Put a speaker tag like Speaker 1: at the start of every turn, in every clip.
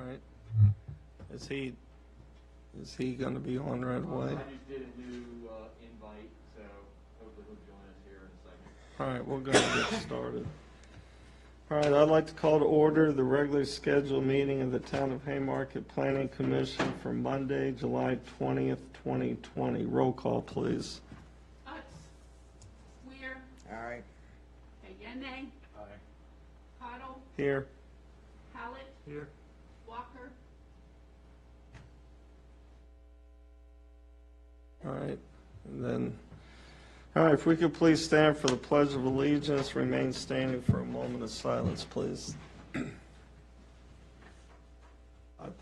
Speaker 1: right. Is he going to be on right away?
Speaker 2: I just did a new invite, so hopefully he'll join us here in a second.
Speaker 1: All right, we'll go ahead and get started. All right, I'd like to call to order the regularly scheduled meeting of the Town of Haymarket Planning Commission for Monday, July 20th, 2020. Roll call, please.
Speaker 3: Utz. Weir.
Speaker 4: Aye.
Speaker 3: Ayene.
Speaker 2: Aye.
Speaker 3: Cottle.
Speaker 1: Here.
Speaker 3: Hallett.
Speaker 1: Here.
Speaker 3: Walker.
Speaker 1: All right, and then, all right, if we could please stand for the Pledge of Allegiance, remain standing for a moment of silence, please. I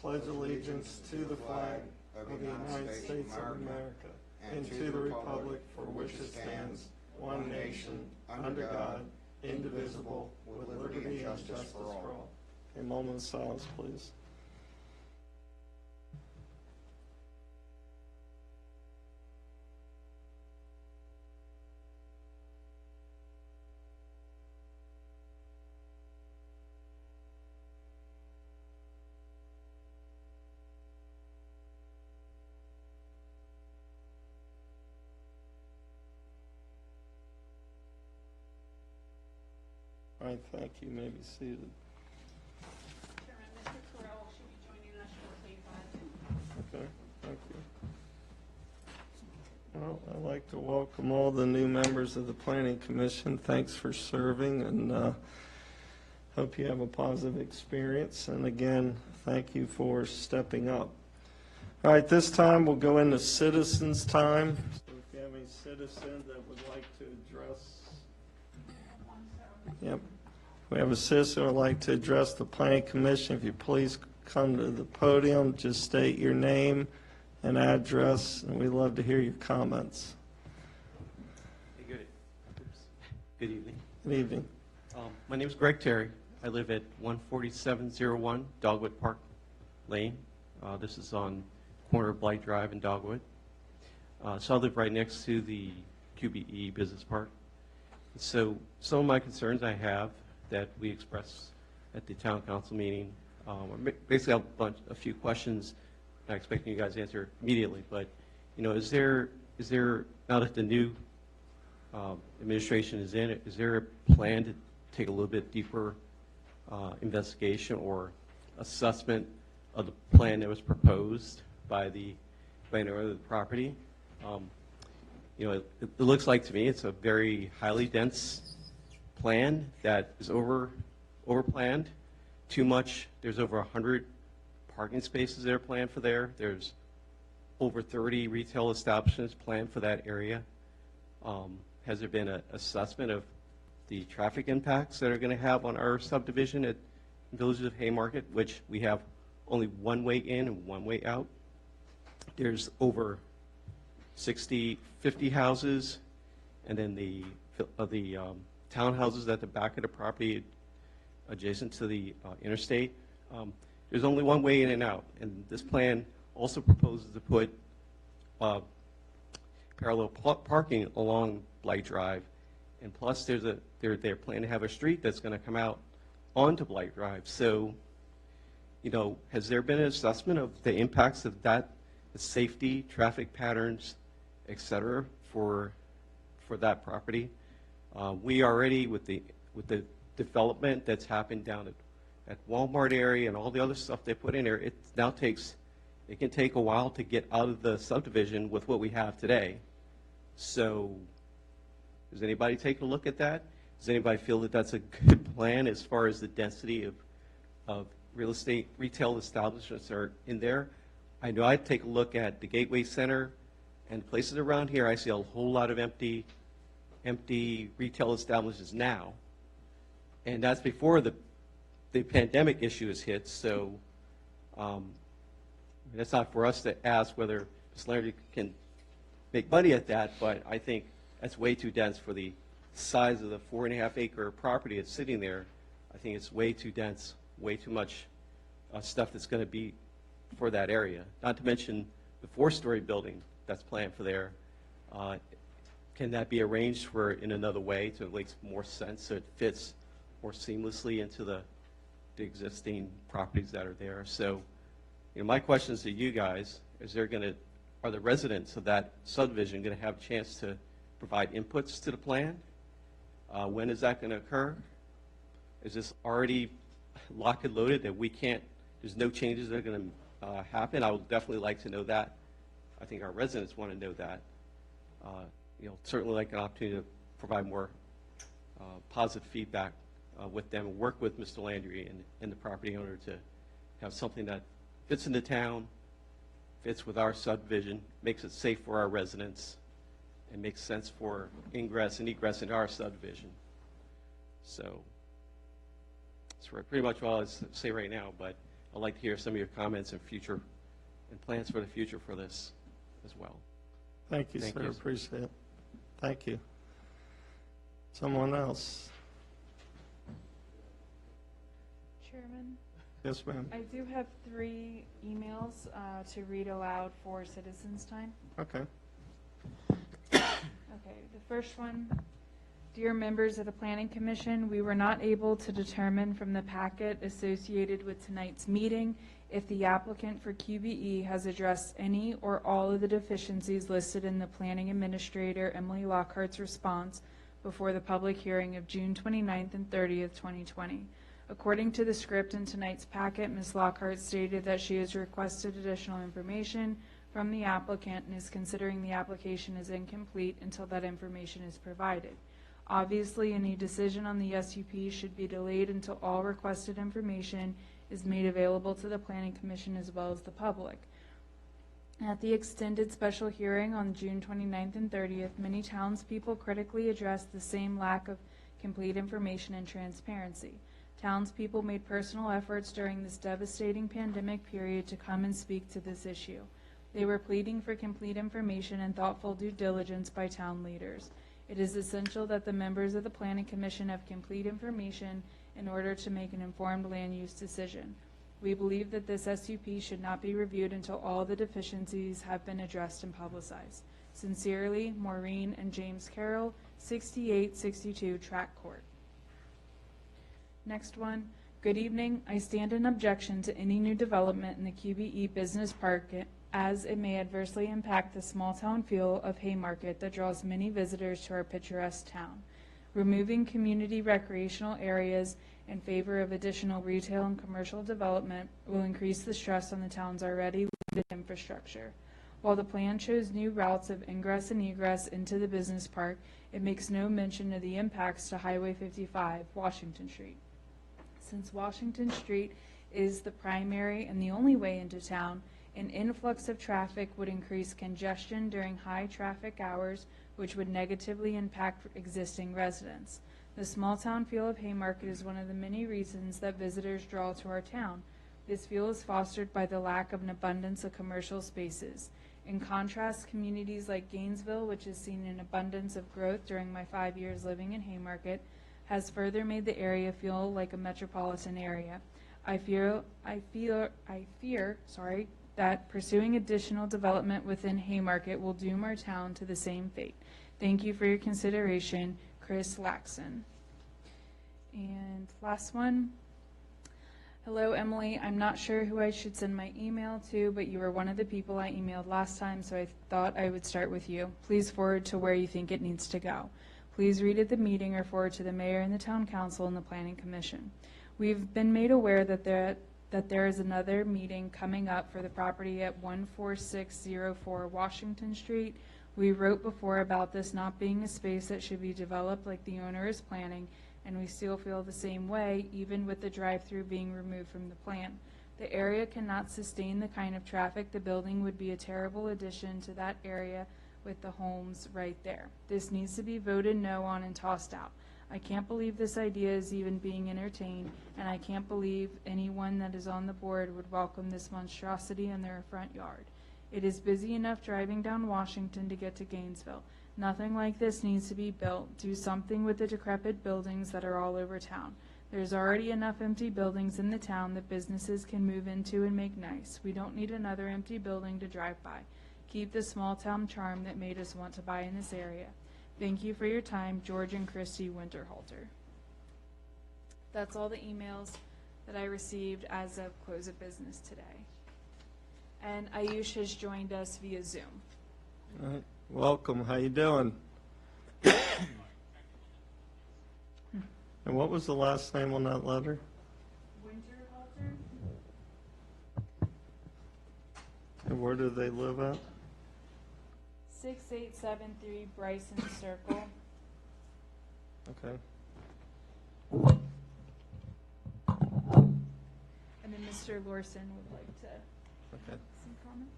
Speaker 1: pledge allegiance to the flag of the United States of America and to the republic for which it stands, one nation, under God, indivisible, with liberty and justice for all. A moment of silence, please. All right, thank you. You may be seated.
Speaker 3: Chairman, Mr. Correll should be joining us shortly, but
Speaker 1: Okay, thank you. Well, I'd like to welcome all the new members of the Planning Commission. Thanks for serving, and hope you have a positive experience. And again, thank you for stepping up. All right, this time we'll go into citizens' time. So if you have any citizens that would like to address. Yep. We have a citizen who would like to address the Planning Commission. If you please come to the podium, just state your name and address, and we'd love to hear your comments.
Speaker 5: Hey, good evening.
Speaker 1: Good evening.
Speaker 5: My name is Greg Terry. I live at 14701 Dogwood Park Lane. This is on corner of Blight Drive and Dogwood. So I live right next to the QBE Business Park. So some of my concerns I have that we expressed at the town council meeting, basically I have a few questions. Not expecting you guys to answer immediately, but you know, is there now that the new administration is in it, is there a plan to take a little bit deeper investigation or assessment of the plan that was proposed by the owner of the property? You know, it looks like to me it's a very highly dense plan that is over-planned. Too much. There's over 100 parking spaces that are planned for there. There's over 30 retail establishments planned for that area. Has there been an assessment of the traffic impacts that are going to have on our subdivision at Villages of Haymarket, which we have only one way in and one way out? There's over 50 houses, and then the townhouses at the back of the property adjacent to the interstate. There's only one way in and out, and this plan also proposes to put parallel parking along Blight Drive, and plus they're planning to have a street that's going to come out onto Blight Drive. So, you know, has there been an assessment of the impacts of that, the safety, traffic patterns, et cetera, for that property? We already, with the development that's happened down at Walmart area and all the other stuff they put in there, it can take a while to get out of the subdivision with what we have today. So does anybody take a look at that? Does anybody feel that that's a good plan as far as the density of real estate, retail establishments are in there? I know I'd take a look at the Gateway Center and places around here. I see a whole lot of empty retail establishments now, and that's before the pandemic issue has hit. So that's not for us to ask whether Ms. Larry can make money at that, but I think that's way too dense for the size of the 4.5-acre property that's sitting there. I think it's way too dense, way too much stuff that's going to be for that area. Not to mention the 4-story building that's planned for there. Can that be arranged for in another way to make more sense so it fits more seamlessly into the existing properties that are there. So, my questions to you guys, are the residents of that subdivision going to have a chance to provide inputs to the plan? When is that going to occur? Is this already locked and loaded that there's no changes that are going to happen? I would definitely like to know that. I think our residents want to know that. Certainly like an opportunity to provide more positive feedback with them and work with Mr. Landry and the property owner to have something that fits in the town, fits with our subdivision, makes it safe for our residents, and makes sense for ingress and egress into our subdivision. So that's pretty much all I'll say right now, but I'd like to hear some of your comments and plans for the future for this as well.
Speaker 1: Thank you,
Speaker 5: Thank
Speaker 1: sir.
Speaker 5: you.
Speaker 1: Appreciate it. Thank you. Someone else?
Speaker 4: Chairman,
Speaker 1: Yes, ma'am.
Speaker 4: I do have 3 emails to read aloud for citizens' time.
Speaker 1: Okay.
Speaker 4: Okay, the first one. Dear members of the Planning Commission, we were not able to determine from the packet associated with tonight's meeting if the applicant for QBE has addressed any or all of the deficiencies listed in the Planning Administrator Emily Lockhart's response before the public hearing of June 29th and 30th, 2020. According to the script in tonight's packet, Ms. Lockhart stated that she has requested additional information from the applicant and is considering the application as incomplete until that information is provided. Obviously, any decision on the SUP should be delayed until all requested information is made available to the Planning Commission as well as the public. At the extended special hearing on June 29th and 30th, many townspeople critically addressed the same lack of complete information and transparency. Townspeople made personal efforts during this devastating pandemic period to come and speak to this issue. They were pleading for complete information and thoughtful due diligence by town leaders. It is essential that the members of the Planning Commission have complete information in order to make an informed land use decision. We believe that this SUP should not be reviewed until all the deficiencies have been addressed and publicized. Sincerely, Maureen and James Carroll, 6862 Track Court. Next one. Good evening. I stand in objection to any new development in the QBE Business Park as it may adversely impact the small town feel of Haymarket that draws many visitors to our picturesque town. Removing community recreational areas in favor of additional retail and commercial development will increase the stress on the town's already limited infrastructure. While the plan shows new routes of ingress and egress into the business park, it makes no mention of the impacts to Highway 55, Washington Street. Since Washington Street is the primary and the only way into town, an influx of traffic would increase congestion during high traffic hours, which would negatively impact existing residents. The small town feel of Haymarket is one of the many reasons that visitors draw to our town. This feel is fostered by the lack of an abundance of commercial spaces. In contrast, communities like Gainesville, which has seen an abundance of growth during my 5 years living in Haymarket, has further made the area feel like a metropolitan area. I fear that pursuing additional development within Haymarket will doom our town to the same fate. Thank you for your consideration, Chris Laxon. And last one. Hello, Emily. I'm not sure who I should send my email to, but you were one of the people I emailed last time, so I thought I would start with you. Please forward to where you think it needs to go. Please read at the meeting or forward to the mayor and the town council and the planning commission. We've been made aware that there is another meeting coming up for the property at 14604 Washington Street. We wrote before about this not being a space that should be developed like the owner is planning, and we still feel the same way, even with the drive-through being removed from the plan. The area cannot sustain the kind of traffic. The building would be a terrible addition to that area with the homes right there. This needs to be voted no on and tossed out. I can't believe this idea is even being entertained, and I can't believe anyone that is on the board would welcome this monstrosity in their front yard. It is busy enough driving down Washington to get to Gainesville. Nothing like this needs to be built. Do something with the decrepit buildings that are all over town. There's already enough empty buildings in the town that businesses can move into and make nice. We don't need another empty building to drive by. Keep the small town charm that made us want to buy in this area. Thank you for your time, George and Christy Winterhalter. That's all the emails that I received as of close of business today. And Ayush has joined us via Zoom.
Speaker 1: All right. Welcome. How you doing? And what was the last name on that letter?
Speaker 4: Winterhalter?
Speaker 1: And where do they live at?
Speaker 4: 6873 Bryson Circle.
Speaker 1: Okay.
Speaker 4: And then Mr. Lorson would like to
Speaker 1: Okay.
Speaker 4: some comments.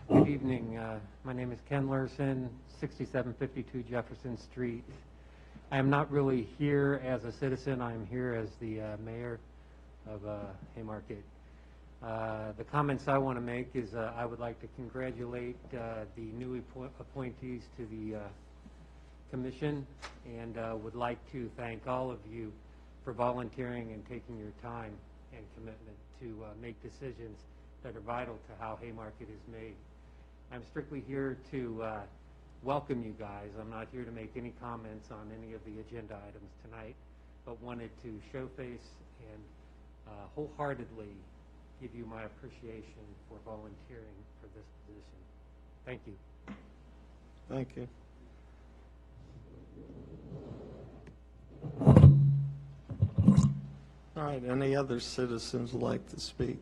Speaker 6: Good evening. My name is Ken Larson, 6752 Jefferson Street. I am not really here as a citizen. I am here as the mayor of Haymarket. The comments I want to make is I would like to congratulate the new appointees to the commission, and would like to thank all of you for volunteering and taking your time and commitment to make decisions that are vital to how Haymarket is made. I'm strictly here to welcome you guys. I'm not here to make any comments on any of the agenda items tonight, but wanted to show face and wholeheartedly give you my appreciation for volunteering for this position. Thank you.
Speaker 1: Thank you. All right, any other citizens would like to speak?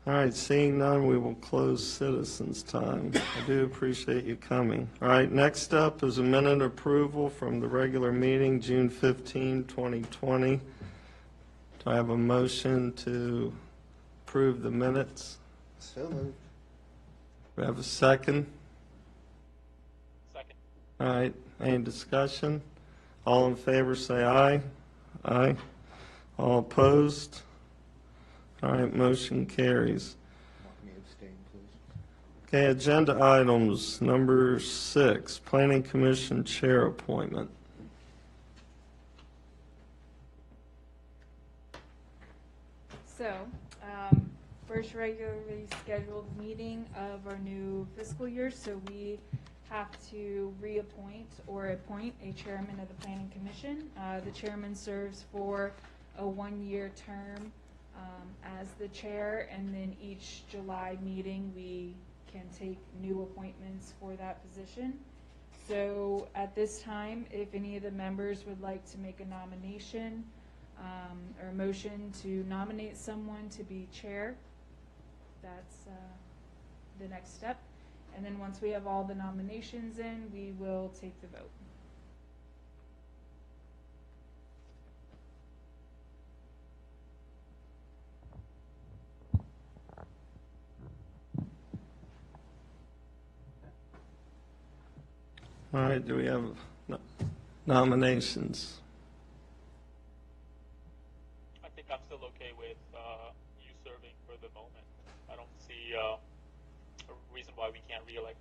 Speaker 1: All right, seeing none, we will close citizens' time. I do appreciate you coming. All right, next up is a minute approval from the regular meeting, June 15, 2020. Do I have a motion to approve the minutes?
Speaker 7: So moved.
Speaker 1: Do I have a second?
Speaker 2: Second.
Speaker 1: All right, any discussion? All in favor, say aye. Aye. All opposed? All right, motion carries.
Speaker 7: Mark me abstain, please.
Speaker 1: Okay, agenda items, number 6, Planning Commission Chair Appointment.
Speaker 4: So, first regularly scheduled meeting of our new fiscal year, so we have to reappoint or appoint a chairman of the Planning Commission. The chairman serves for a 1-year term as the chair, and then each July meeting we can take new appointments for that position. So at this time, if any of the members would like to make a nomination or a motion to nominate someone to be chair, that's the next step. And then once we have all the nominations in, we will take the vote.
Speaker 1: All right, do we have nominations?
Speaker 8: I think I'm still okay with you serving for the moment. I don't see a reason why we can't reelect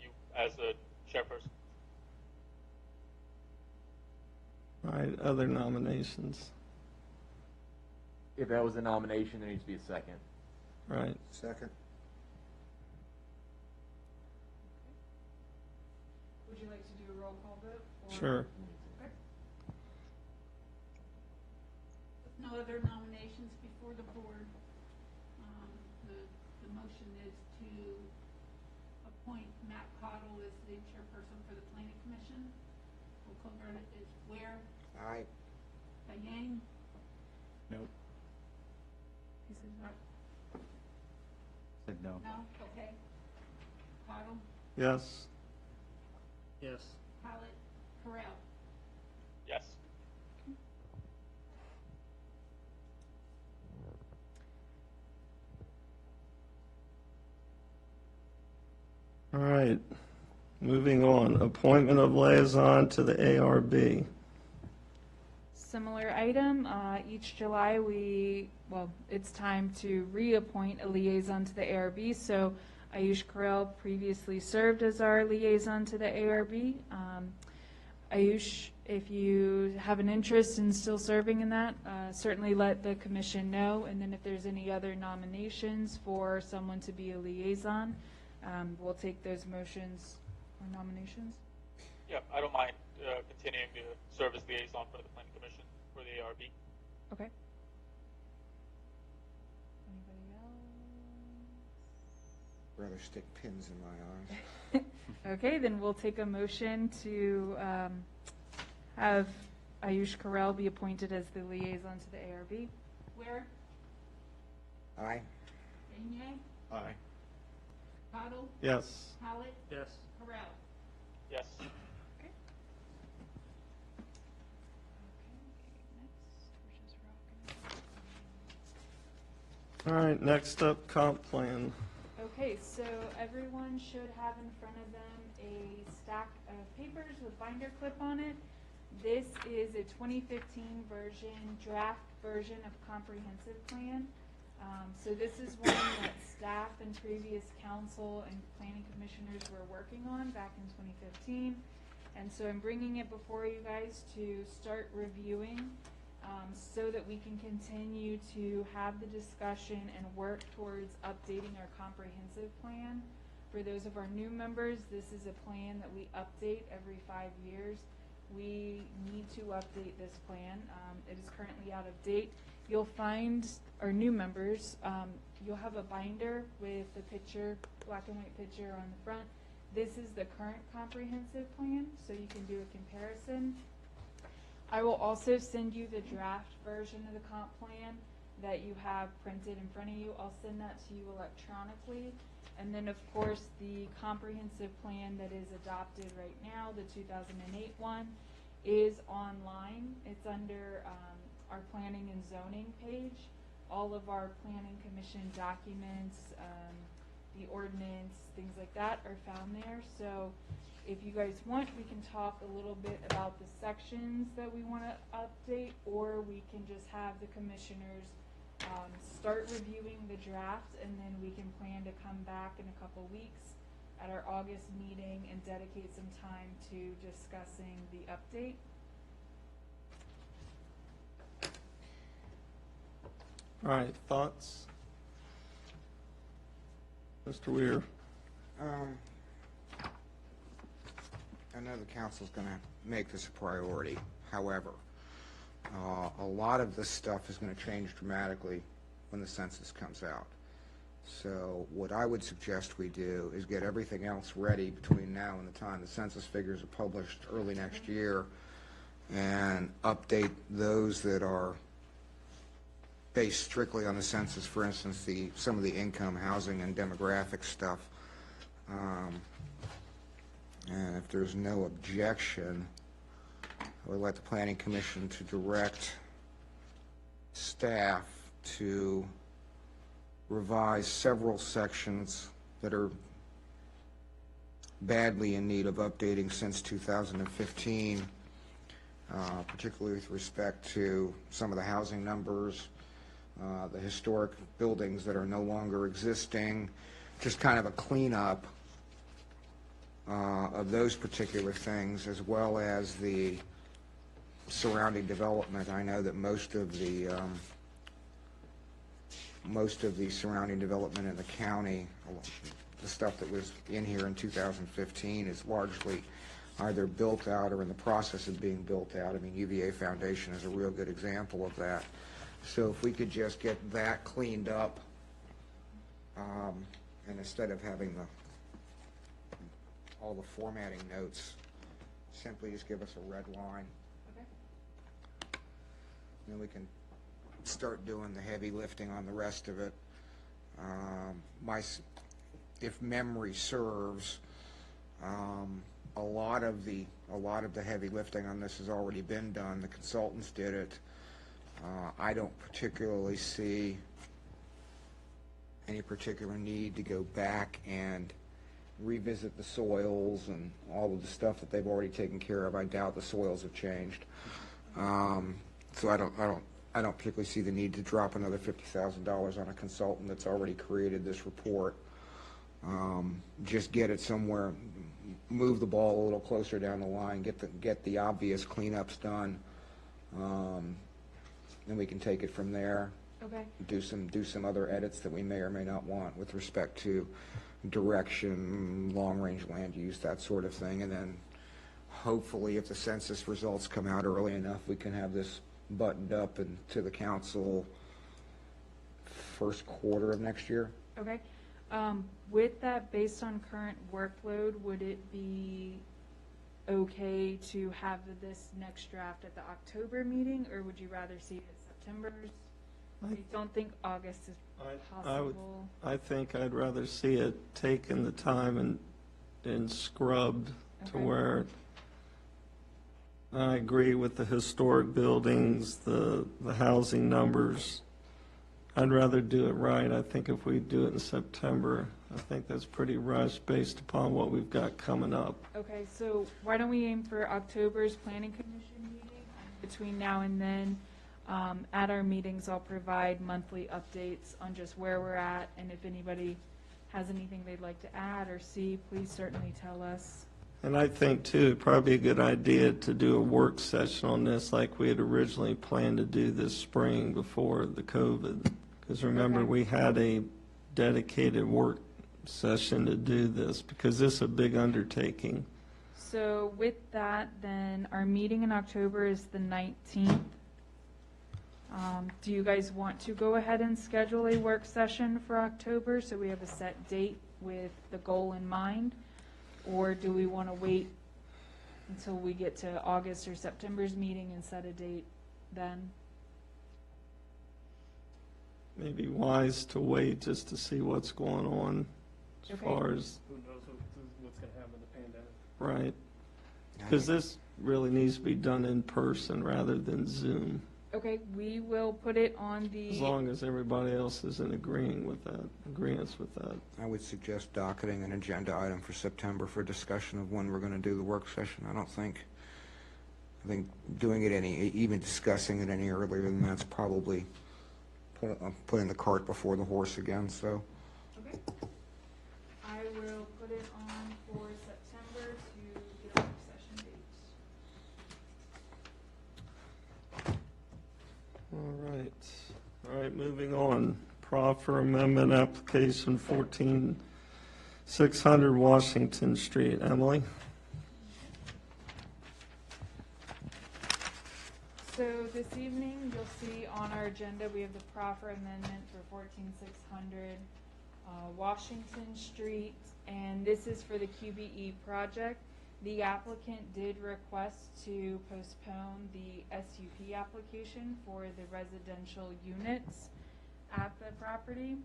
Speaker 8: you as a chairperson.
Speaker 1: All right, other nominations?
Speaker 2: If that was a nomination, there needs to be a second.
Speaker 1: Right.
Speaker 7: Second.
Speaker 4: Would you like to do a roll call vote?
Speaker 1: Sure.
Speaker 3: With no other nominations before the board, the motion is to appoint Matt Cottle as the chairperson for the planning commission. Roll call vote is Ware,
Speaker 7: Aye.
Speaker 3: Diane,
Speaker 2: Nope.
Speaker 4: He said no.
Speaker 2: Said no.
Speaker 3: no, okay. Cottle,
Speaker 1: Yes?
Speaker 7: Yes.
Speaker 3: Pilot, Corral.
Speaker 8: Yes.
Speaker 1: All right, moving on. Appointment of liaison to the ARB.
Speaker 4: Similar item, each July it's time to reappoint a liaison to the ARB. So Ayush Karel previously served as our liaison to the ARB. Ayush, if you have an interest in still serving in that, certainly let the commission know. And then if there's any other nominations for someone to be a liaison, we'll take those motions or nominations.
Speaker 8: Yeah, I don't mind continuing to serve as liaison for the Planning Commission for the ARB.
Speaker 4: Okay. Anybody else?
Speaker 7: Rather stick pins in my eyes.
Speaker 4: Okay, then we'll take a motion to have Ayush Karel be appointed as the liaison to the ARB.
Speaker 3: Ware,
Speaker 7: Aye.
Speaker 3: Beignet,
Speaker 5: Aye.
Speaker 3: Cottle,
Speaker 1: Yes.
Speaker 3: Hallett,
Speaker 7: Yes.
Speaker 3: Corral.
Speaker 8: Yes.
Speaker 4: Okay. Next, we're just rocking.
Speaker 1: All right, next up, comp plan.
Speaker 4: Okay, so everyone should have in front of them a stack of papers with binder clip on it. This is a 2015 draft version of comprehensive plan. So this is one that staff and previous council and planning commissioners were working on back in 2015. And so I'm bringing it before you guys to start reviewing so that we can continue to have the discussion and work towards updating our comprehensive plan. For those of our new members, this is a plan that we update every 5 years. We need to update this plan. It is currently out of date. You'll find our new members, you'll have a binder with the picture, black and white picture on the front. This is the current comprehensive plan, so you can do a comparison. I will also send you the draft version of the comp plan that you have printed in front of you. I'll send that to you electronically. And then, of course, the comprehensive plan that is adopted right now, the 2008 one, is online. It's under our planning and zoning page. All of our planning commission documents, the ordinance, things like that are found there. So if you guys want, we can talk a little bit about the sections that we want to update, or we can just have the commissioners start reviewing the draft, and then we can plan to come back in a couple weeks at our August meeting and dedicate some time to discussing the update.
Speaker 1: All right, thoughts? Mr. Weir?
Speaker 7: I know the council's going to make this a priority. However, a lot of this stuff is going to change dramatically when the census comes out. So what I would suggest we do is get everything else ready between now and the time the census figures are published early next year, and update those that are based strictly on the census. For instance, some of the income, housing, and demographic stuff. And if there's no objection, I would like the Planning Commission to direct staff to revise several sections that are badly in need of updating since 2015, particularly with respect to some of the housing numbers, the historic buildings that are no longer existing, just kind of a cleanup of those particular things, as well as the surrounding development. I know that most of the surrounding development in the county, the stuff that was in here in 2015, is largely either built out or in the process of being built out. I mean, UVA Foundation is a real good example of that. So if we could just get that cleaned up, and instead of having all the formatting notes, simply just give us a red line.
Speaker 4: Okay.
Speaker 7: Then we can start doing the heavy lifting on the rest of it. If memory serves, a lot of the heavy lifting on this has already been done. The consultants did it. I don't particularly see any particular need to go back and revisit the soils and all of the stuff that they've already taken care of. I doubt the soils have changed. So I don't particularly see the need to drop another $50,000 on a consultant that's already created this report. Just get it somewhere, move the ball a little closer down the line, get the obvious cleanups done. Then we can take it from there.
Speaker 4: Okay.
Speaker 7: Do some other edits that we may or may not want with respect to direction, long-range land use, that sort of thing, and then hopefully, if the census results come out early enough, we can have this buttoned up and to the council first quarter of next year.
Speaker 4: Okay. With that, based on current workload, would it be okay to have this next draft at the October meeting, or would you rather see it at September's? I don't think August is possible.
Speaker 1: I think I'd rather see it taken the time and scrubbed to
Speaker 4: Okay.
Speaker 1: where I agree with the historic buildings, the housing numbers. I'd rather do it right. I think if we do it in September, I think that's pretty rushed based upon what we've got coming up.
Speaker 4: Okay, so why don't we aim for October's planning commission meeting? Between now and then, at our meetings, I'll provide monthly updates on just where we're at, and if anybody has anything they'd like to add or see, please certainly tell us.
Speaker 1: And I think, too, it'd probably be a good idea to do a work session on this like we had originally planned to do this spring before the COVID. Because remember,
Speaker 4: Okay.
Speaker 1: we had a dedicated work session to do this, because this is a big undertaking.
Speaker 4: So with that, then, our meeting in October is the 19th. Do you guys want to go ahead and schedule a work session for October, so we have a set date with the goal in mind? Or do we want to wait until we get to August or September's meeting and set a date then?
Speaker 1: Maybe wise to wait just to see what's going on as
Speaker 4: Okay.
Speaker 1: far as,
Speaker 9: Who knows what's going to happen with the pandemic?
Speaker 1: right? Because this really needs to be done in person rather than Zoom,
Speaker 4: Okay, we will put it on
Speaker 1: as
Speaker 4: the,
Speaker 1: long as everybody else is in agreeance with that.
Speaker 7: I would suggest docketing an agenda item for September for discussion of when we're going to do the work session. I think doing it even discussing it any earlier than that's probably putting the cart before the horse again, so.
Speaker 4: okay. I will put it on for September to get a work session date.
Speaker 1: All right, moving on. Proffer Amendment Application 14600 Washington Street. Emily?
Speaker 4: So this evening, you'll see on our agenda, we have the proffer amendment for 14600 Washington Street, and this is for the QBE project. The applicant did request to postpone the SUP application for the residential units at the property.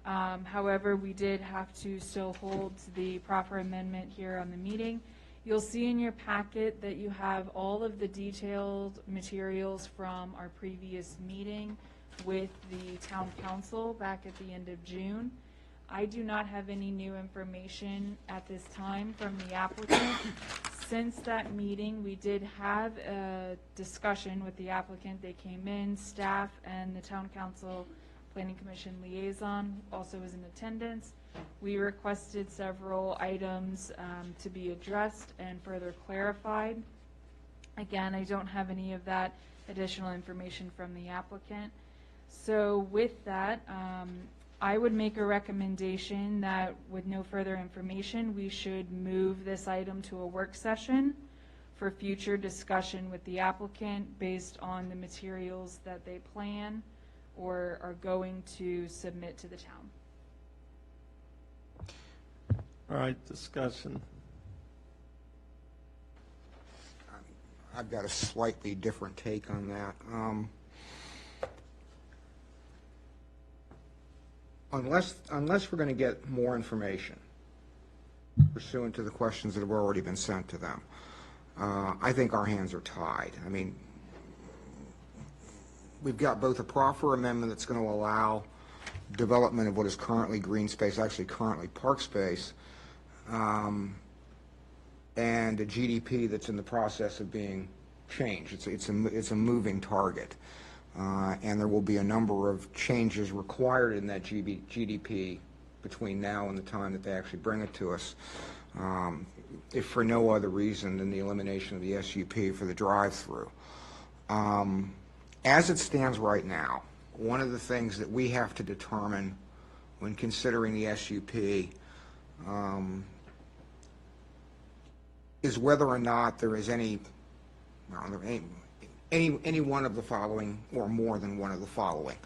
Speaker 4: However, we did have to still hold the proffer amendment here on the meeting. You'll see in your packet that you have all of the detailed materials from our previous meeting with the town council back at the end of June. I do not have any new information at this time from the applicant. Since that meeting, we did have a discussion with the applicant. They came in, staff and the town council planning commission liaison also was in attendance. We requested several items to be addressed and further clarified. Again, I don't have any of that additional information from the applicant. So with that, I would make a recommendation that with no further information, we should move this item to a work session for future discussion with the applicant based on the materials that they plan or are going to submit to the town.
Speaker 1: All right, discussion.
Speaker 7: I've got a slightly different take on that. Unless we're going to get more information pursuant to the questions that have already been sent to them, I think our hands are tied. I mean, we've got both a proffer amendment that's going to allow development of what is currently green space, actually currently park space, and a GDP that's in the process of being changed. It's a moving target. And there will be a number of changes required in that GDP between now and the time that they actually bring it to us, if for no other reason than the elimination of the SUP for the drive-through. As it stands right now, one of the things that we have to determine when considering the SUP is whether or not there is any one of the following or more than one of the following.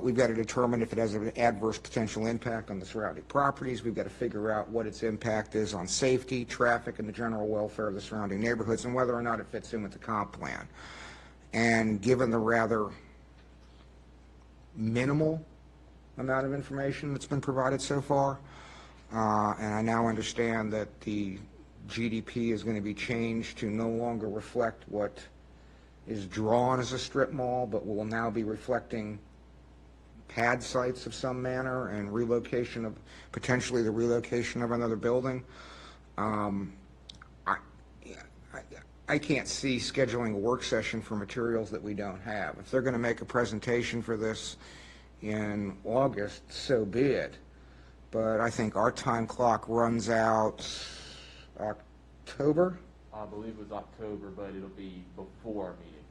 Speaker 7: We've got to determine if it has an adverse potential impact on the surrounding properties. We've got to figure out what its impact is on safety, traffic, and the general welfare of the surrounding neighborhoods, and whether or not it fits in with the comp plan. And given the rather minimal amount of information that's been provided so far, and I now understand that the GDP is going to be changed to no longer reflect what is drawn as a strip mall, but will now be reflecting pad sites of some manner and relocation of, potentially the relocation of another building. I can't see scheduling a work session for materials that we don't have. If they're going to make a presentation for this in August, so be it. But I think our time clock runs out October.
Speaker 2: I believe it was October, but it'll be before our meeting.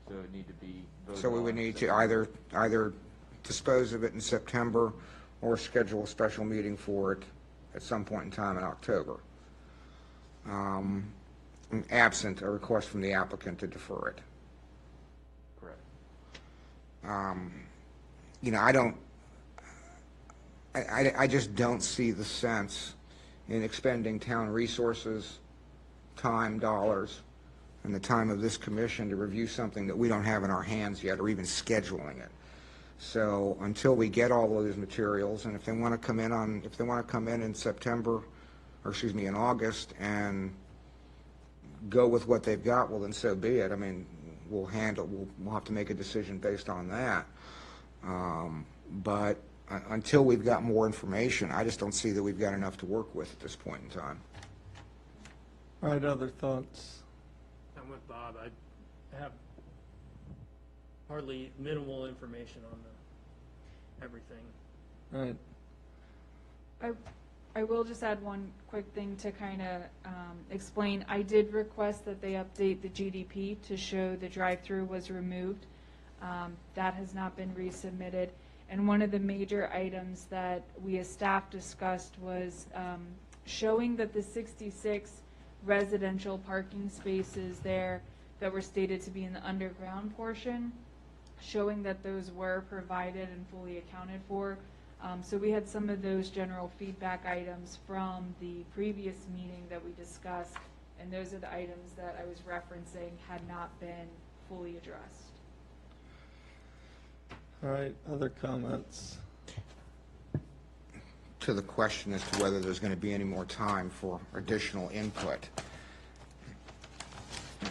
Speaker 2: So it need to be voted
Speaker 7: So we would
Speaker 2: on
Speaker 7: need to
Speaker 2: September.
Speaker 7: either dispose of it in September or schedule a special meeting for it at some point in time in October, absent a request from the applicant to defer it.
Speaker 2: Correct.
Speaker 7: I just don't see the sense in expending town resources, time, dollars, and the time of this commission to review something that we don't have in our hands yet, or even scheduling it. So until we get all of these materials, and if they want to come in in September, or excuse me, in August, and go with what they've got, well, then so be it. I mean, we'll have to make a decision based on that. But until we've got more information, I just don't see that we've got enough to work with at this point in time.
Speaker 1: All right, other thoughts?
Speaker 9: I'm with Bob. I have hardly minimal information on everything.
Speaker 1: Right.
Speaker 4: I will just add one quick thing to kind of explain. I did request that they update the GDP to show the drive-through was removed. That has not been resubmitted. And one of the major items that we as staff discussed was showing that the 66 residential parking spaces there that were stated to be in the underground portion, showing that those were provided and fully accounted for. So we had some of those general feedback items from the previous meeting that we discussed, and those are the items that I was referencing had not been fully addressed.
Speaker 1: All right, other comments?
Speaker 7: To the question as to whether there's going to be any more time for additional input.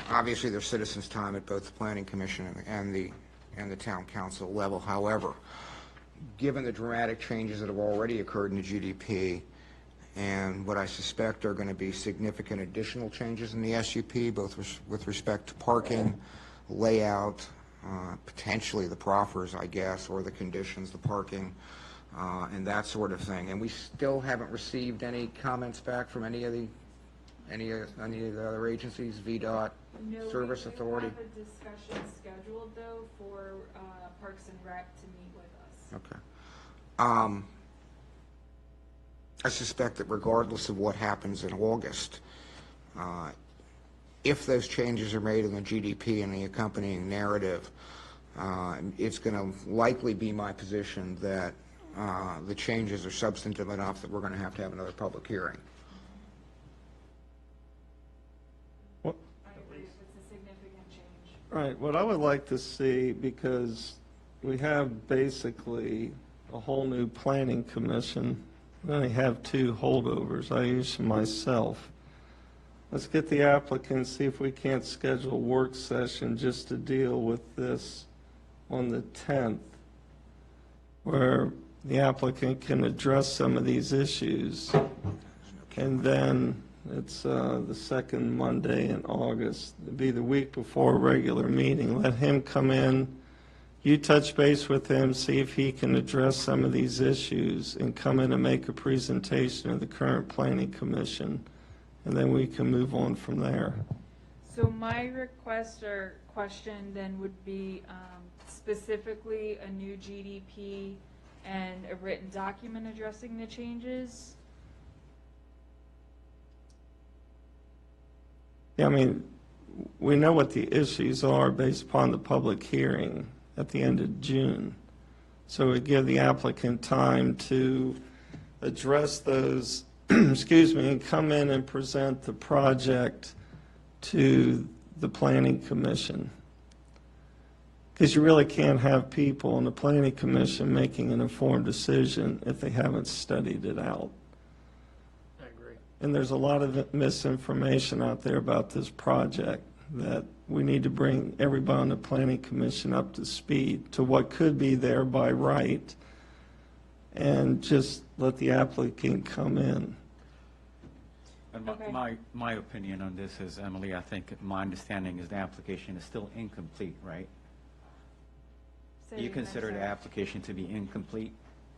Speaker 7: Obviously, there's citizens' time at both the Planning Commission and the Town Council level. However, given the dramatic changes that have already occurred in the GDP and what I suspect are going to be significant additional changes in the SUP, both with respect to parking, layout, potentially the proffers, I guess, or the conditions, the parking, and that sort of thing. And we still haven't received any comments back from any of the other agencies, VDOT, Service Authority.
Speaker 4: No, we have a discussion scheduled, though, for Parks and Rec to meet with us.
Speaker 7: Okay. I suspect that regardless of what happens in August, if those changes are made in the GDP and the accompanying narrative, it's going to likely be my position that the changes are substantive enough that we're going to have another public hearing.
Speaker 1: What?
Speaker 4: I agree, it's a significant change.
Speaker 1: Right, what I would like to see, because we have basically a whole new planning commission, we only have 2 holdovers, I use them myself. Let's get the applicant, see if we can't schedule a work session just to deal with this on the 10th, where the applicant can address some of these issues. And then it's the second Monday in August. It'd be the week before a regular meeting. Let him come in. You touch base with him, see if he can address some of these issues, and come in and make a presentation of the current planning commission, and then we can move on from there.
Speaker 4: So my request or question then would be specifically a new GDP and a written document addressing the changes.
Speaker 1: Yeah, I mean, we know what the issues are based upon the public hearing at the end of June. So we give the applicant time to address those, excuse me, and come in and present the project to the planning commission. Because you really can't have people in the planning commission making an informed decision if they haven't studied it out.
Speaker 9: I agree.
Speaker 1: And there's a lot of misinformation out there about this project that we need to bring everybody on the planning commission up to speed to what could be there by right, and just let the applicant come in.
Speaker 10: And
Speaker 4: Okay.
Speaker 10: my opinion on this is, Emily, I think my understanding is the application is still incomplete, right?
Speaker 4: Say
Speaker 10: You
Speaker 4: it again,
Speaker 10: consider the
Speaker 4: sorry.
Speaker 10: application to be incomplete?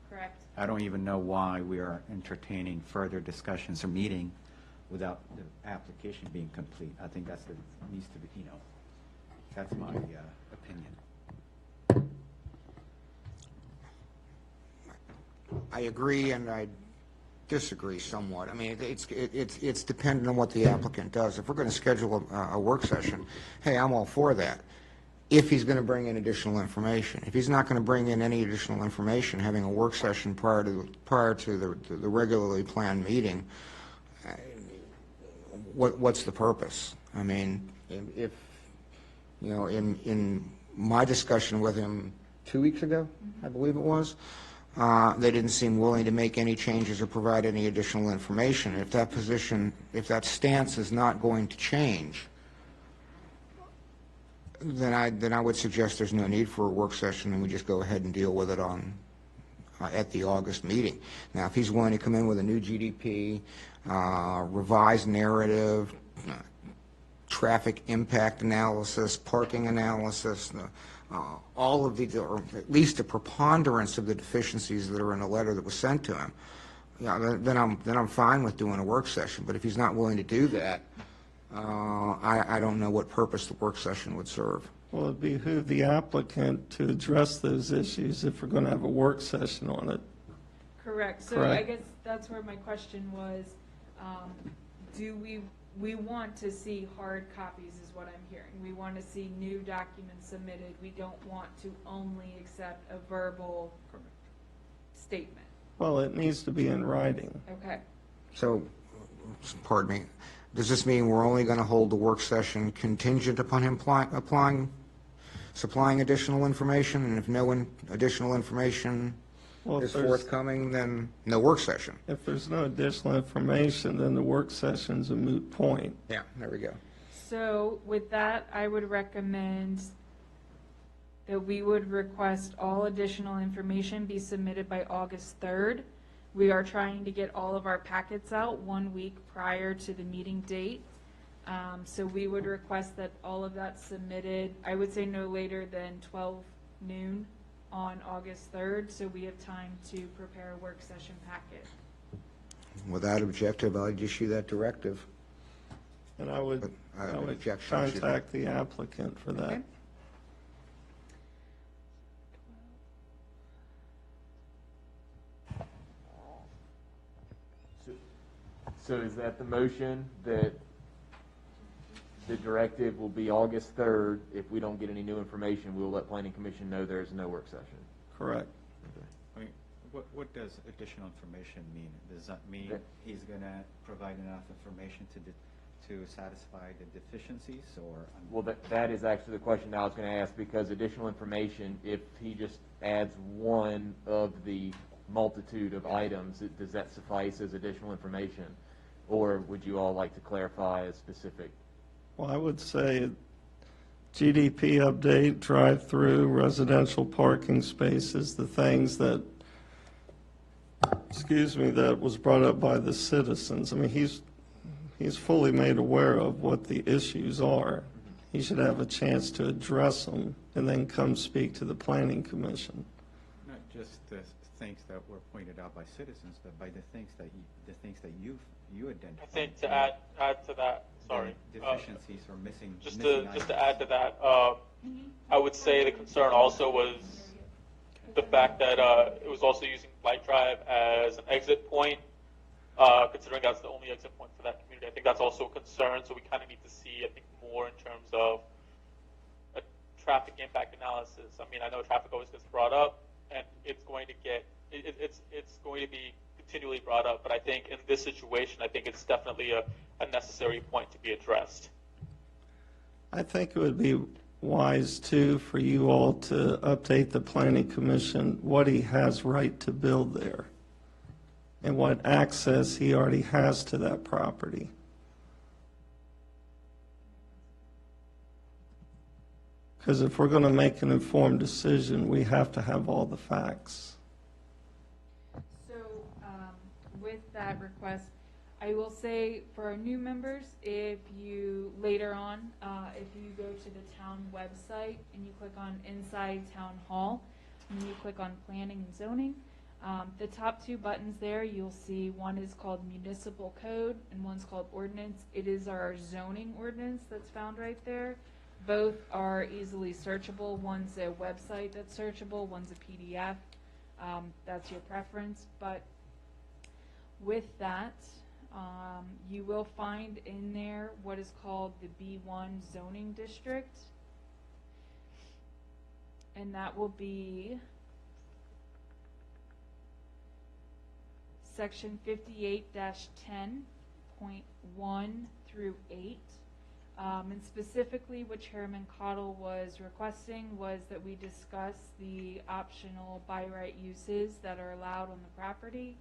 Speaker 4: Correct.
Speaker 10: I don't even know why we are entertaining further discussions or meeting without the application being complete. I think needs to be, that's my opinion.
Speaker 7: I agree and I disagree somewhat. I mean, it's dependent on what the applicant does. If we're going to schedule a work session, hey, I'm all for that, if he's going to bring in additional information. If he's not going to bring in any additional information, having a work session prior to the regularly planned meeting, what's the purpose? I mean, if, in my discussion with him 2 weeks ago, I believe it was, they didn't seem willing to make any changes or provide any additional information. If that stance is not going to change, then I would suggest there's no need for a work session and we just go ahead and deal with it at the August meeting. Now, if he's willing to come in with a new GDP, revised narrative, traffic impact analysis, parking analysis, all of the, or at least a preponderance of the deficiencies that are in the letter that was sent to him, then I'm fine with doing a work session. But if he's not willing to do that, I don't know what purpose the work session would serve.
Speaker 1: Well, it'd behoove the applicant to address those issues if we're going to have a work session on it.
Speaker 4: Correct. So
Speaker 1: Correct.
Speaker 4: I guess that's where my question was, do we want to see hard copies is what I'm hearing. We want to see new documents submitted. We don't want to only accept a verbal statement.
Speaker 1: Well, it needs to be in writing.
Speaker 4: Okay.
Speaker 7: So, pardon me, does this mean we're only going to hold the work session contingent upon him supplying additional information? And if no additional information
Speaker 1: Well,
Speaker 7: is forthcoming, then no work session?
Speaker 1: If there's no additional information, then the work session's a moot point.
Speaker 7: Yeah, there we go.
Speaker 4: So with that, I would recommend that we would request all additional information be submitted by August 3rd. We are trying to get all of our packets out 1 week prior to the meeting date. So we would request that all of that submitted, I would say no later than 12 noon on August 3rd, so we have time to prepare a work session packet.
Speaker 7: Without objective, I'd issue that directive.
Speaker 1: And I would
Speaker 7: Objection.
Speaker 1: contact the applicant for that.
Speaker 4: Okay.
Speaker 2: So is that the motion, that the directive will be August 3rd? If we don't get any new information, we'll let Planning Commission know there's no work session?
Speaker 1: Correct.
Speaker 10: I mean, what does additional information mean? Does that mean he's going to provide enough information to satisfy the deficiencies, or?
Speaker 2: Well, that is actually the question I was going to ask, because additional information, if he just adds one of the multitude of items, does that suffice as additional information? Or would you all like to clarify a specific?
Speaker 1: Well, I would say GDP update, drive-through, residential parking spaces, the things that, that was brought up by the citizens. I mean, he's fully made aware of what the issues are. He should have a chance to address them and then come speak to the Planning Commission.
Speaker 10: Not just the things that were pointed out by citizens, but by the things that you identified.
Speaker 8: I think to add to that, sorry.
Speaker 10: Deficiencies or missing
Speaker 8: Just
Speaker 10: items.
Speaker 8: to add to that, I would say the concern also was the fact that it was also using Light Drive as an exit point, considering that's the only exit point for for that community. I think that's also a concern, so we kind of need to see, I think, more in terms of a traffic impact analysis. I mean, I know traffic always gets brought up, and it's going to get, it's going to be continually brought up, but I think in this situation, I think it's definitely a necessary point to be addressed.
Speaker 1: I think it would be wise, too, for you all to update the planning commission what he has right to build there and what access he already has to that property. Because if we're going to make an informed decision, we have to have all the facts.
Speaker 4: So with that request, I will say for our new members, if you later on, if you go to the town website and you click on Inside Town Hall, and you click on Planning and Zoning, the top two buttons there, you'll see one is called Municipal Code and one's called Ordinance. It is our zoning ordinance that's found right there. Both are easily searchable. One's a website that's searchable, one's a PDF. That's your preference. But with that, you will find in there what is called the B1 zoning district. And that will be section 58-10.1 through 8. And specifically what Chairman Cottle was requesting was that we discuss the optional by right uses that are allowed on the property.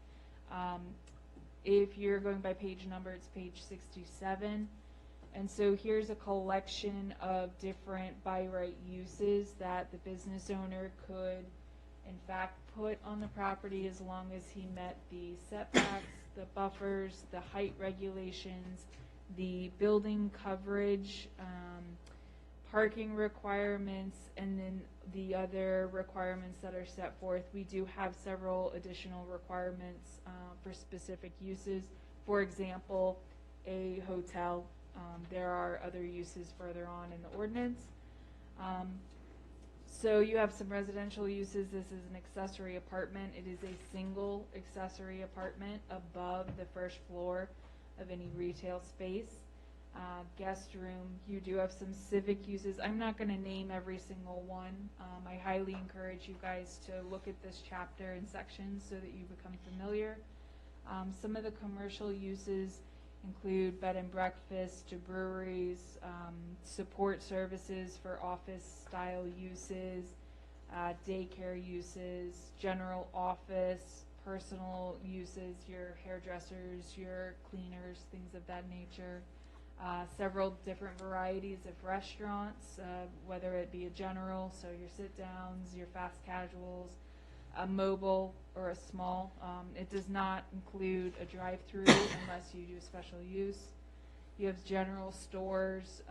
Speaker 4: If you're going by page number, it's page 67. And so here's a collection of different by right uses that the business owner could in fact put on the property as long as he met the setbacks, the buffers, the height regulations, the building coverage, parking requirements, and then the other requirements that are set forth. We do have several additional requirements for specific uses. For example, a hotel. There are other uses further on in the ordinance. So you have some residential uses. This is an accessory apartment. It is a single accessory apartment above the first floor of any retail space. Guest room, you do have some civic uses. I'm not going to name every single one. I highly encourage you guys to look at this chapter and sections so that you become familiar. Some of the commercial uses include bed and breakfast, breweries, support services for office style uses, daycare uses, general office, personal uses, your hairdressers, your cleaners, things of that nature. Several different varieties of restaurants, whether it be a general, so your sit downs, your fast casuals, a mobile or a small. It does not include a drive-through unless you do special use. You have general stores,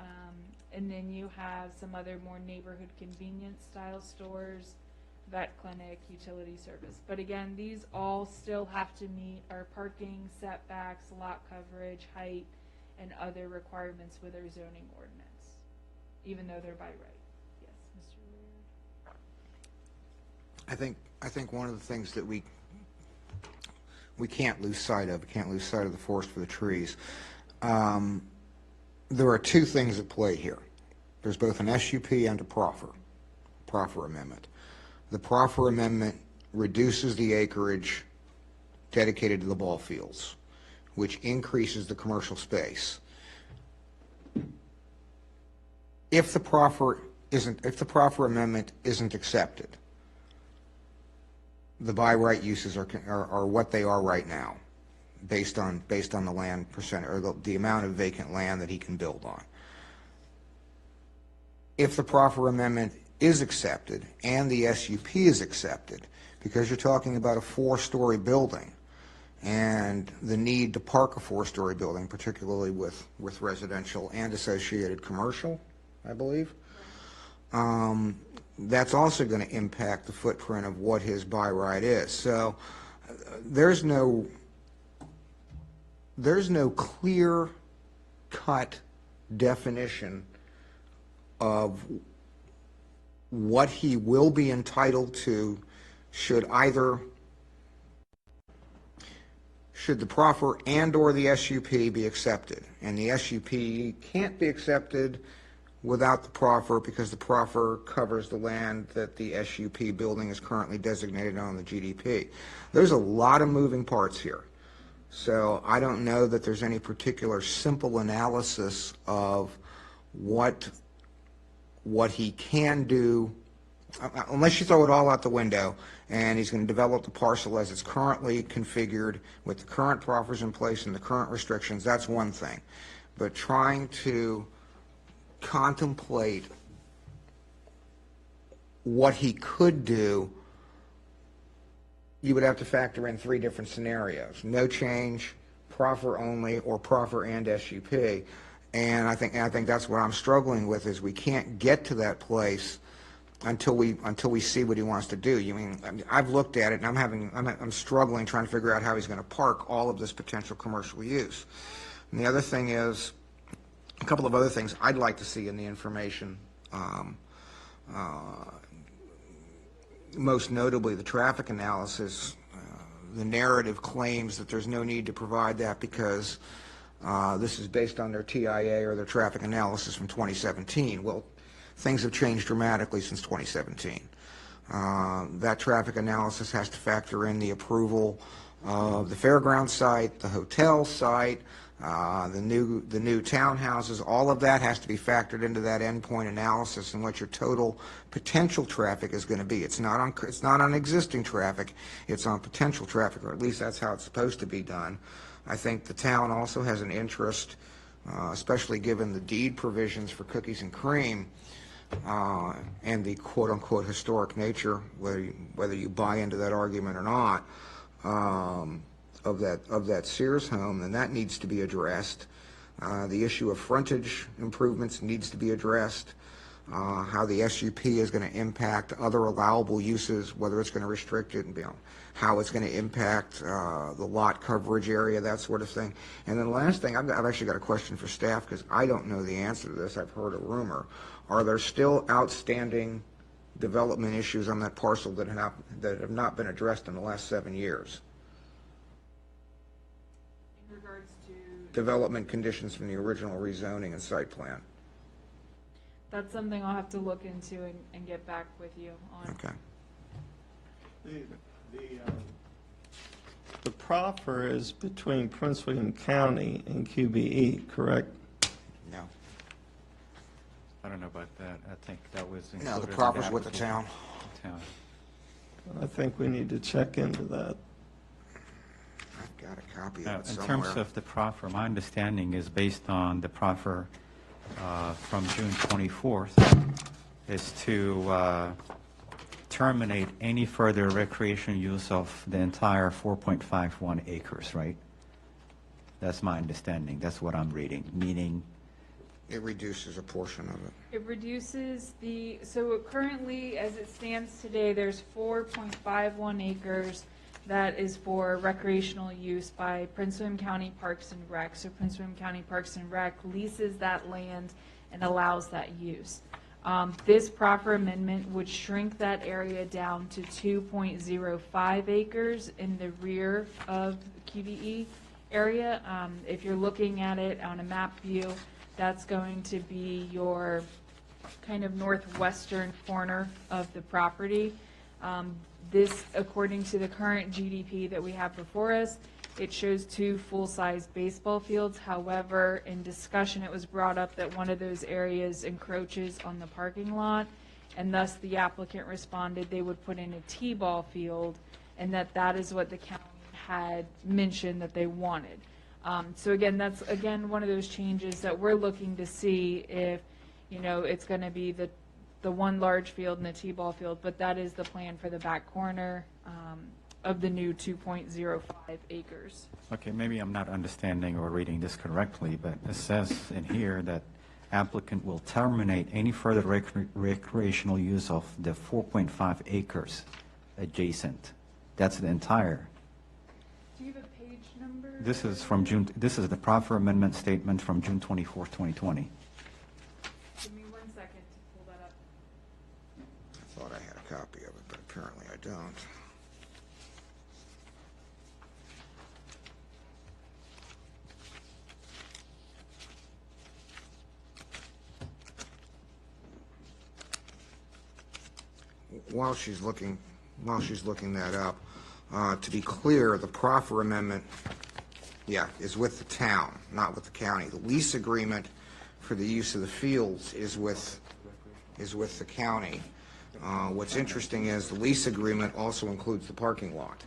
Speaker 4: and then you have some other more neighborhood convenience style stores, vet clinic, utility service. But again, these all still have to meet our parking, setbacks, lot coverage, height, and other requirements with our zoning ordinance, even though they're by right. Yes, Mr. Lear.
Speaker 7: I think one of the things that we can't lose sight of, the forest for the trees. There are two things at play here. There's both an SUP and a proffer amendment. The proffer amendment reduces the acreage dedicated to the ball fields, which increases the commercial space. If the proffer amendment isn't accepted, the by right uses are what they are right now, based on the land percent or the amount of vacant land that he can build on. If the proffer amendment is accepted and the SUP is accepted, because you're talking about a 4-story building and the need to park a 4-story building, particularly with residential and associated commercial, I believe, that's also going to impact the footprint of what his by right is. So there's no clear-cut definition of what he will be entitled to should either should the proffer and/or the SUP be accepted? And the SUP can't be accepted without the proffer because the proffer covers the land that the SUP building is currently designated on the GDP. There's a lot of moving parts here. So I don't know that there's any particular simple analysis of what he can do, unless you throw it all out the window and he's going to develop the parcel as it's currently configured with the current proffers in place and the current restrictions. That's one thing. But trying to contemplate what he could do, you would have to factor in three different scenarios: no change, proffer only, or proffer and SUP. And I think that's what I'm struggling with, is we can't get to that place until we see what he wants to do. I mean, I've looked at it and I'm struggling trying to figure out how he's going to park all of this potential commercial use. And the other thing is, a couple of other things I'd like to see in the information. Most notably, the traffic analysis. The narrative claims that there's no need to provide that because this is based on their TIA or their traffic analysis from 2017. Well, things have changed dramatically since 2017. That traffic analysis has to factor in the approval of the fairground site, the hotel site, the new townhouses. All of that has to be factored into that endpoint analysis and what your total potential traffic is going to be. It's not on existing traffic, it's on potential traffic, or at least that's how it's supposed to be done. I think the town also has an interest, especially given the deed provisions for Cookies and Cream and the quote-unquote historic nature, whether you buy into that argument or not, of that Sears home, and that needs to be addressed. The issue of frontage improvements needs to be addressed. How the SUP is going to impact other allowable uses, whether it's going to restrict it, and how it's going to impact the lot coverage area, that sort of thing. And then the last thing, I've actually got a question for staff because I don't know the answer to this. I've heard a rumor. Are there still outstanding development issues on that parcel that have not been addressed in the last 7 years?
Speaker 4: In regards to
Speaker 7: Development conditions from the original rezoning and site plan.
Speaker 4: that's something I'll have to look into and get back with you on.
Speaker 7: Okay.
Speaker 1: The proffer is between Prince William County and QBE, correct?
Speaker 7: No.
Speaker 10: I don't know about that. I think that was included.
Speaker 7: No, the
Speaker 10: in
Speaker 7: proffer's with the
Speaker 10: application.
Speaker 7: town.
Speaker 1: I think we need to check into that.
Speaker 7: I've got a copy
Speaker 10: Now,
Speaker 7: of it
Speaker 10: in
Speaker 7: somewhere.
Speaker 10: terms of the proffer, my understanding is based on the proffer from June 24th, is to terminate any further recreation use of the entire 4.51 acres, right? That's my understanding. That's what I'm reading, meaning
Speaker 7: It reduces a portion of it.
Speaker 4: It reduces so currently, as it stands today, there's 4.51 acres that is for recreational use by Prince William County Parks and Rec. So Prince William County Parks and Rec leases that land and allows that use. This proffer amendment would shrink that area down to 2.05 acres in the rear of the QBE area. If you're looking at it on a map view, that's going to be your kind of northwestern corner of the property. This, according to the current GDP that we have before us, it shows 2 full-size baseball fields. However, in discussion, it was brought up that one of those areas encroaches on the parking lot, and thus the applicant responded they would put in a T-ball field, and that is what the county had mentioned that they wanted. So again, that's one of those changes that we're looking to see if, it's going to be the one large field and the T-ball field, but that is the plan for the back corner of the new 2.05 acres.
Speaker 10: okay, maybe I'm not understanding or reading this correctly, but it says in here that applicant will terminate any further recreational use of the 4.5 acres adjacent. That's the entire.
Speaker 4: Do you have a page number?
Speaker 10: This is from June, this is the proffer amendment statement from June 24th, 2020.
Speaker 4: Give me 1 second to pull that up.
Speaker 7: I thought I had a copy of it, but apparently I don't. while she's looking that up, to be clear, the proffer amendment, is with the town, not with the county. The lease agreement for the use of the fields is with the county. What's interesting is the lease agreement also includes the parking lot.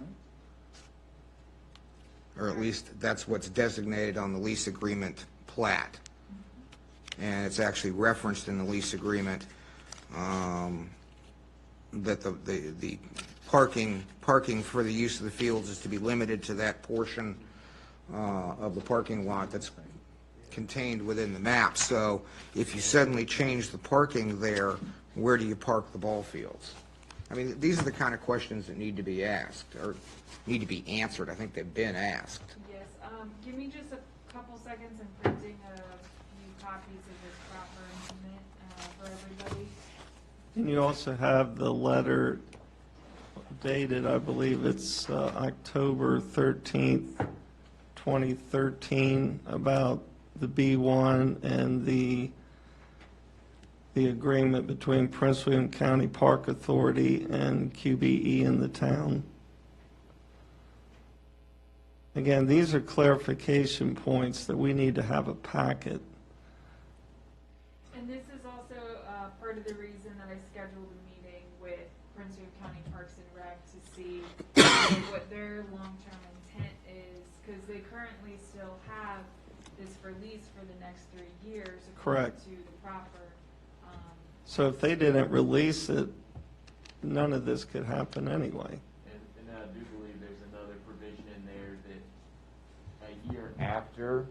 Speaker 7: Or at least that's what's designated on the lease agreement plat. And it's actually referenced in the lease agreement that the parking for the use of the fields is to be limited to that portion of the parking lot that's contained within the map. So if you suddenly change the parking there, where do you park the ball fields? I mean, these are the kind of questions that need to be asked, or need to be answered. I think they've been asked.
Speaker 4: Yes, give me just a couple seconds. I'm printing a few copies of this proper amendment for everybody.
Speaker 1: And you also have the letter dated, I believe it's October 13th, 2013, about the B1 and the agreement between Prince William County Park Authority and QBE in the town. Again, these are clarification points that we need to have a packet.
Speaker 4: And this is also part of the reason that I scheduled a meeting with Prince William County Parks and Rec to see what their long-term intent is, because they currently still have this for lease for the next 3 years.
Speaker 1: Correct.
Speaker 4: To the proper.
Speaker 1: So if they didn't release it, none of this could happen anyway.
Speaker 2: And I do believe there's another provision in there that a year after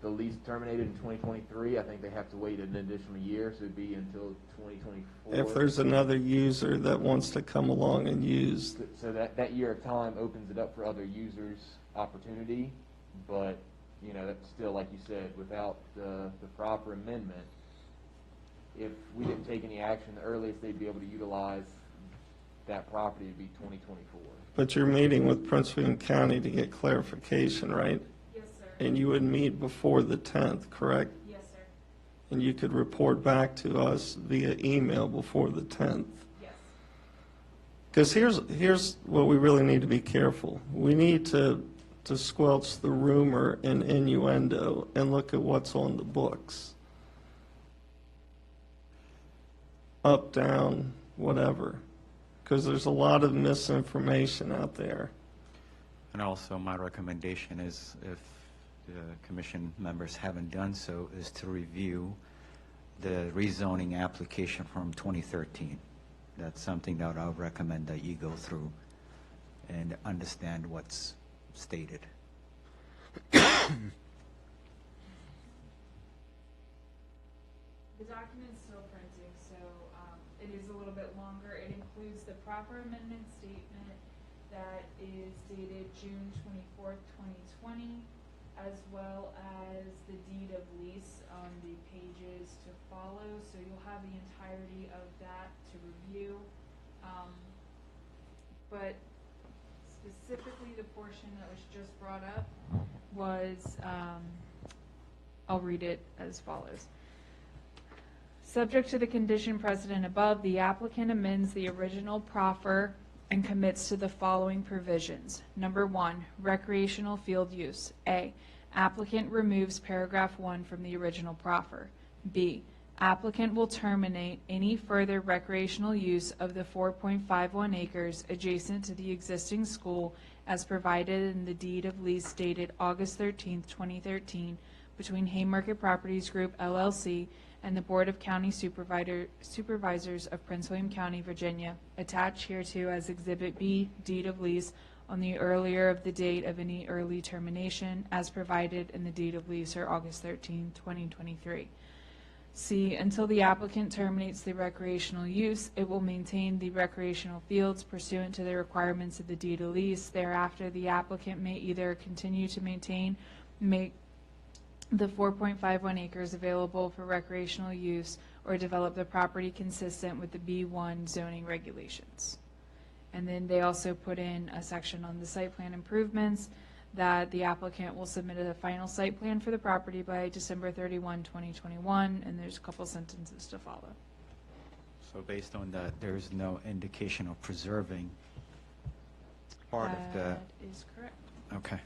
Speaker 2: the lease terminated in 2023, I think they have to wait an additional year, so it'd be until 2024.
Speaker 1: If there's another user that wants to come along and use.
Speaker 2: So that year of time opens it up for other users' opportunity, but, you know, that's still, like you said, without the proper amendment, if we didn't take any action, the earliest they'd be able to utilize that property would be 2024.
Speaker 1: But you're meeting with Prince William County to get clarification, right?
Speaker 4: Yes, sir.
Speaker 1: And you would meet before the 10th, correct?
Speaker 4: Yes, sir.
Speaker 1: And you could report back to us via email before the 10th.
Speaker 4: Yes.
Speaker 1: Because here's what we really need to be careful. We need to squelch the rumor and innuendo and look at what's on the books. Up, down, whatever. Because there's a lot of misinformation out there.
Speaker 10: And also, my recommendation is, if the commission members haven't done so, is to review the rezoning application from 2013. That's something that I would recommend that you go through and understand what's stated.
Speaker 4: The document's still printing, so it is a little bit longer. It includes the proper amendment statement that is dated June 24th, 2020, as well as the deed of lease on the pages to follow. So you'll have the entirety of that to review. But specifically the portion that was just brought up was, I'll read it as follows. Subject to the condition precedent above, the applicant amends the original proffer and commits to the following provisions. Number 1, recreational field use. A, applicant removes paragraph 1 from the original proffer. B, applicant will terminate any further recreational use of the 4.51 acres adjacent to the existing school as provided in the deed of lease dated August 13th, 2013 between Haymarket Properties Group, LLC and the Board of County Supervisors of Prince William County, Virginia, attached hereto as Exhibit B, deed of lease on the earlier of the date of any early termination as provided in the deed of lease or August 13, 2023. C, until the applicant terminates the recreational use, it will maintain the recreational fields pursuant to the requirements of the deed of lease. Thereafter, the applicant may either continue to maintain, make the 4.51 acres available for recreational use or develop the property consistent with the B1 zoning regulations. And then they also put in a section on the site plan improvements that the applicant will submit a final site plan for the property by December 31, 2021, and there's a couple sentences to follow.
Speaker 10: So based on that, there is no indication of preserving part of the,
Speaker 4: That is correct.
Speaker 10: okay,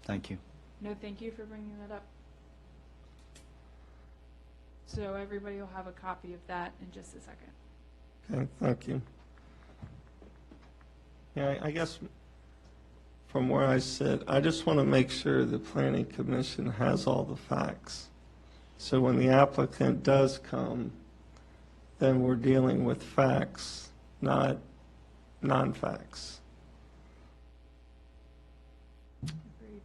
Speaker 10: thank you.
Speaker 4: No, thank you for bringing that up. So everybody will have a copy of that in just a second.
Speaker 1: Okay, thank you. Yeah, I guess from where I sit, I just want to make sure the planning commission has all the facts. So when the applicant does come, then we're dealing with facts, not non-facts.
Speaker 4: Agreed.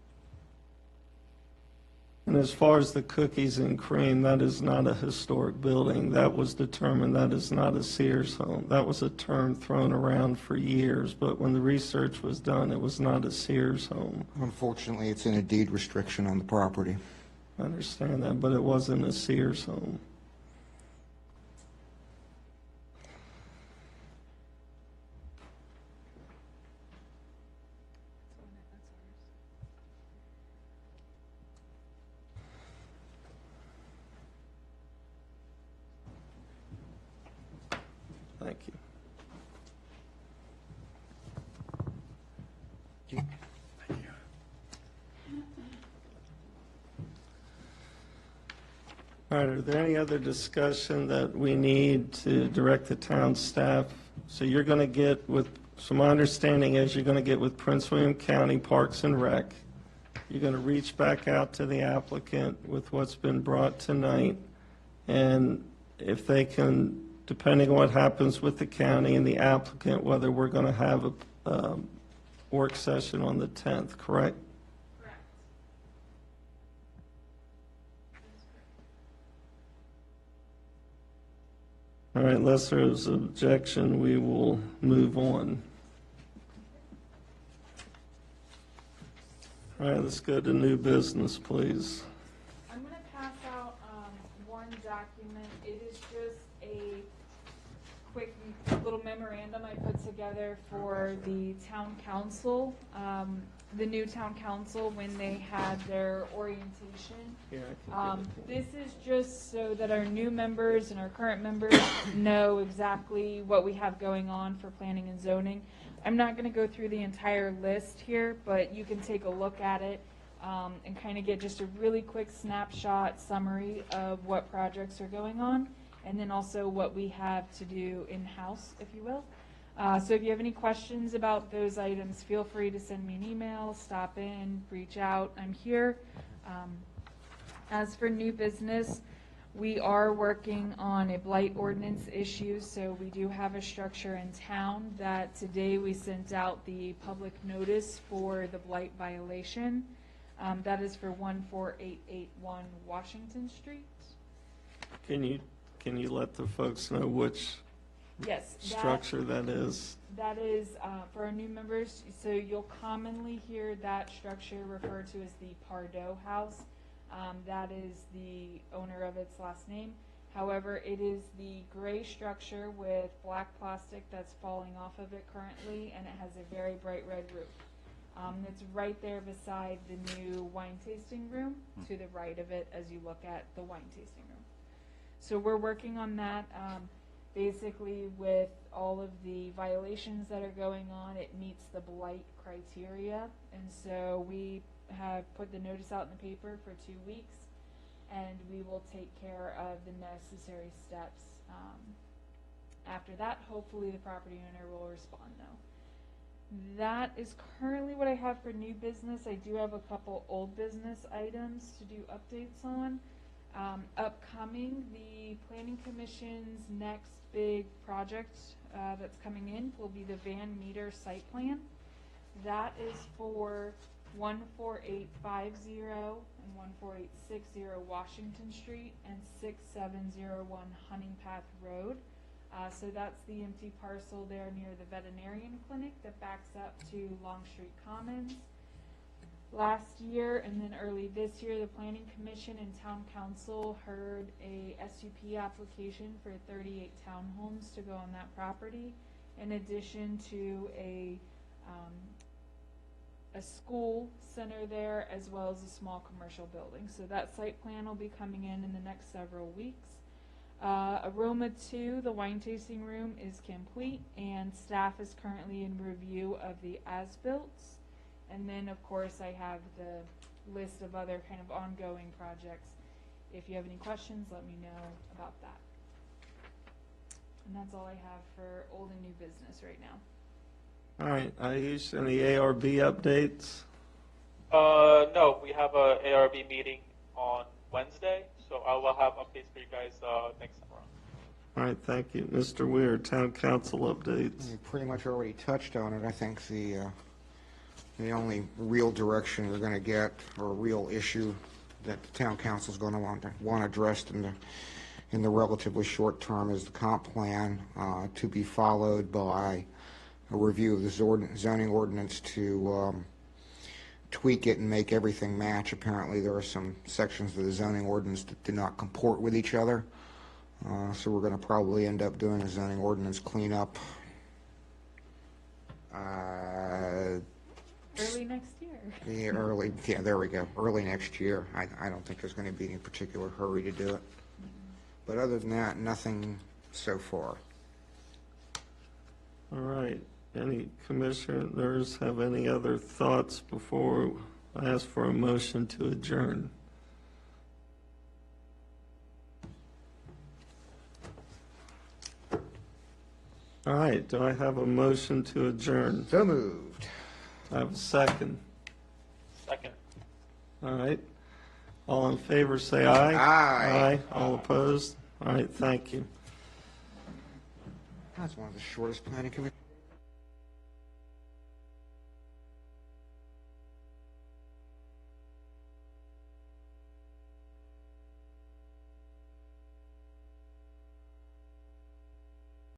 Speaker 1: And as far as the cookies and cream, that is not a historic building. That was determined that is not a Sears home. That was a term thrown around for years, but when the research was done, it was not a Sears home.
Speaker 7: Unfortunately, it's in a deed restriction on the property.
Speaker 1: I understand that, but it wasn't a Sears home. Thank you. All right, are there any other discussion that we need to direct the town staff? So you're going to get with, so my understanding is you're going to get with Prince William County Parks and Rec. You're going to reach back out to the applicant with what's been brought tonight. And if they can, depending on what happens with the county and the applicant, whether we're going to have a work session on the 10th, correct?
Speaker 4: Correct.
Speaker 1: All right, unless there's objection, we will move on. All right, let's go to new business, please.
Speaker 4: I'm going to pass out one document. It is just a quick little memorandum I put together for the town council, the new town council, when they had their orientation.
Speaker 1: Here, I can give it to you.
Speaker 4: This is just so that our new members and our current members know exactly what we have going on for planning and zoning. I'm not going to go through the entire list here, but you can take a look at it and kind of get just a really quick snapshot summary of what projects are going on, and then also what we have to do in-house, if you will. So if you have any questions about those items, feel free to send me an email, stop in, reach out. I'm here. As for new business, we are working on a blight ordinance issue, so we do have a structure in town that today we sent out the public notice for the blight violation. That is for 14881 Washington Street.
Speaker 1: Can you let the folks know which
Speaker 4: Yes.
Speaker 1: structure that is?
Speaker 4: That is, for our new members, so you'll commonly hear that structure referred to as the Pardo House. That is the owner of its last name. However, it is the gray structure with black plastic that's falling off of it currently, and it has a very bright red roof. It's right there beside the new wine tasting room, to the right of it as you look at the wine tasting room. So we're working on that. Basically, with all of the violations that are going on, it meets the blight criteria, and so we have put the notice out in the paper for 2 weeks, and we will take care of the necessary steps. After that, hopefully the property owner will respond though. That is currently what I have for new business. I do have a couple old business items to do updates on. Upcoming, the Planning Commission's next big project that's coming in will be the Van Meter site plan. That is for 14850 and 14860 Washington Street and 6701 Hunting Path Road. So that's the empty parcel there near the veterinarian clinic that backs up to Longstreet Commons. Last year and then early this year, the Planning Commission and Town Council heard a SUP application for 38 townhomes to go on that property, in addition to a school center there, as well as a small commercial building. So that site plan will be coming in the next several weeks. Aroma 2, the wine tasting room, is complete, and staff is currently in review of the as-built. And then, of course, I have the list of other kind of ongoing projects. If you have any questions, let me know about that. And that's all I have for old and new business right now.
Speaker 1: All right, Ayush, any ARB updates?
Speaker 8: No, we have a ARB meeting on Wednesday, so I will have updates for you guys next time around.
Speaker 1: All right, thank you. Mr. Weir, Town Council updates.
Speaker 7: You pretty much already touched on it. I think the only real direction we're going to get, or a real issue that the town council is going to want addressed in the relatively short term is the comp plan, to be followed by a review of the zoning ordinance to tweak it and make everything match. Apparently, there are some sections of the zoning ordinance that do not comport with each other. So we're going to probably end up doing a zoning ordinance cleanup
Speaker 4: Early next year.
Speaker 7: there we go, early next year. I don't think there's going to be any particular hurry to do it. But other than that, nothing so far.
Speaker 1: All right, any commissioners have any other thoughts before I ask for a motion to adjourn? All right, do I have a motion to adjourn?
Speaker 7: So moved.
Speaker 1: I have a second.
Speaker 8: Second.
Speaker 1: All right. All in favor, say aye.
Speaker 7: Aye.
Speaker 1: Aye. All opposed? All right, thank you.
Speaker 7: That's one of the shortest planning commission.